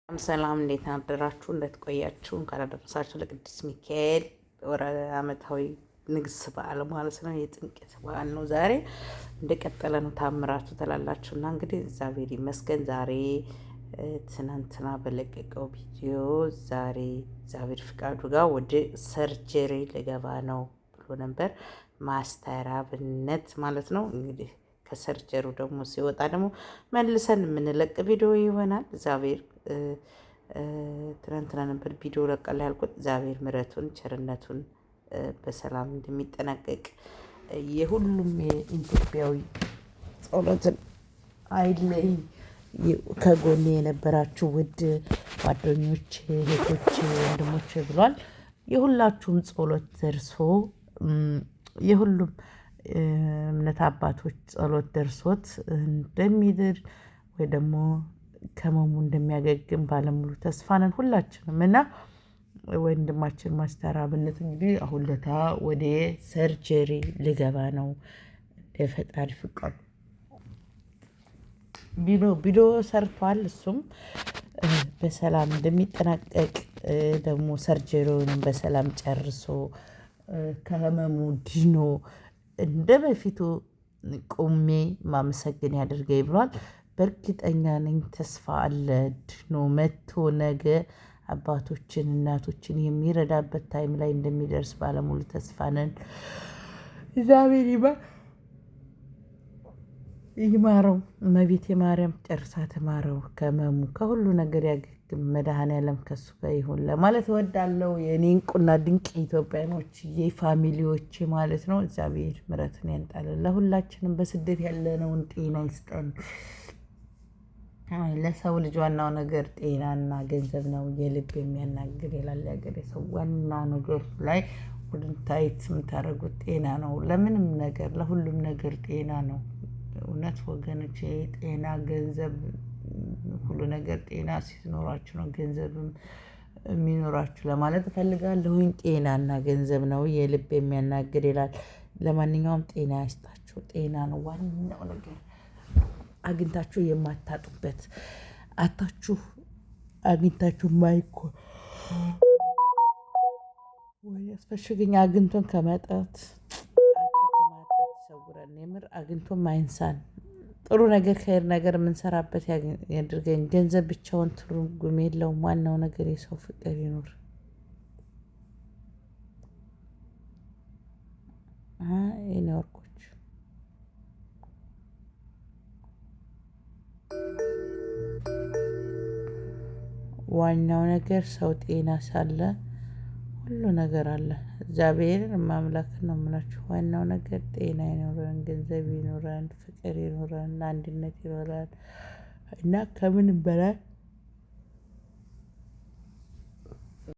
ሰላም እንዴት አደራችሁ? እንዴት ቆያችሁ? እንኳን አደረሳችሁ ለቅዱስ ሚካኤል ወረ ዓመታዊ ንግስ በዓል ማለት ነው። የጥምቀት በዓል ነው ዛሬ። እንደቀጠለ ነው ታምራቱ ትላላችሁና እንግዲህ እግዚአብሔር ይመስገን። ዛሬ ትናንትና በለቀቀው ቪዲዮ ዛሬ እግዚአብሔር ፍቃዱ ጋር ወደ ሰርጀሪ ልገባ ነው ብሎ ነበር። ማስተር አብነት ማለት ነው እንግዲህ ከሰርጀሩ ደግሞ ሲወጣ ደግሞ መልሰን የምንለቅ ቪዲዮ ይሆናል። እግዚአብሔር ትናንትና ነበር ቪዲዮ ለቀላ ያልኩት። እግዚአብሔር ምሕረቱን ቸርነቱን በሰላም እንደሚጠናቀቅ የሁሉም የኢትዮጵያዊ ጸሎትን አይለይ። ከጎኔ የነበራችሁ ውድ ጓደኞች፣ እህቶች፣ ወንድሞች ብሏል። የሁላችሁም ጸሎት ደርሶ የሁሉም እምነት አባቶች ጸሎት ደርሶት እንደሚድር ወይ ደግሞ ከመሙ እንደሚያገግም ባለሙሉ ተስፋ ነን ሁላችንም። እና ወንድማችን ማስተር አብነት እንግዲህ አሁን ለታ ወደ ሰርጀሪ ልገባ ነው እንደ ፈጣሪ ፍቃድ ቪዲዮ ሰርቷል። እሱም በሰላም እንደሚጠናቀቅ ደግሞ ሰርጀሪውንም በሰላም ጨርሶ ከህመሙ ድኖ እንደ በፊቱ ቁሜ ማመሰግን ያደርገኝ ብሏል። በእርግጠኛ ነኝ፣ ተስፋ አለ። ድኖ መጥቶ ነገ አባቶችን እናቶችን የሚረዳበት ታይም ላይ እንደሚደርስ ባለሙሉ ተስፋ ነን። እግዚአብሔር ይማረው፣ እመቤቴ ማርያም ጨርሳ ትማረው፣ ከህመሙ ከሁሉ ነገር ያገግም፣ መድኃኔዓለም ከሱ ጋር ይሁን ለማለት እወዳለሁ። የኔ እንቁና ድንቅ ኢትዮጵያኖች የፋሚሊዎች ማለት ነው። እግዚአብሔር ምሕረቱን ያንጣልን ለሁላችንም፣ በስደት ያለነውን ጤና ይስጠን። ለሰው ልጅ ዋናው ነገር ጤናና ገንዘብ ነው። የልብ የሚያናግር ይላል ያገሬ ሰው። ዋና ነገር ላይ ወድንታይት የምታደርጉት ጤና ነው። ለምንም ነገር ለሁሉም ነገር ጤና ነው። እውነት ወገኖች፣ ጤና ገንዘብ፣ ሁሉ ነገር ጤና ሲኖራችሁ ነው ገንዘብም የሚኖራችሁ ለማለት እፈልጋለሁኝ። ጤናና ገንዘብ ነው የልብ የሚያናግር ይላል። ለማንኛውም ጤና ያስጣችሁ። ጤና ነው ዋናው ነገር። አግኝታችሁ የማታጡበት አታችሁ አግኝታችሁ ማይኮ ወይ ያስፈሽግኛ አግኝቶን ከመጣት ይሰውረን። የምር አግኝቶ ማይንሳን። ጥሩ ነገር ከሄድ ነገር የምንሰራበት ያድርገን። ገንዘብ ብቻውን ትርጉም የለውም። ዋናው ነገር የሰው ፍቅር ይኖር። የኔ ወርቆች ዋናው ነገር ሰው ጤና ሳለ ሁሉ ነገር አለ። እግዚአብሔርን ማምላክ ነው የምላችሁ። ዋናው ነገር ጤና ይኖረን፣ ገንዘብ ይኖረን፣ ፍቅር ይኖረን፣ አንድነት ይኖረን እና ከምንም በላይ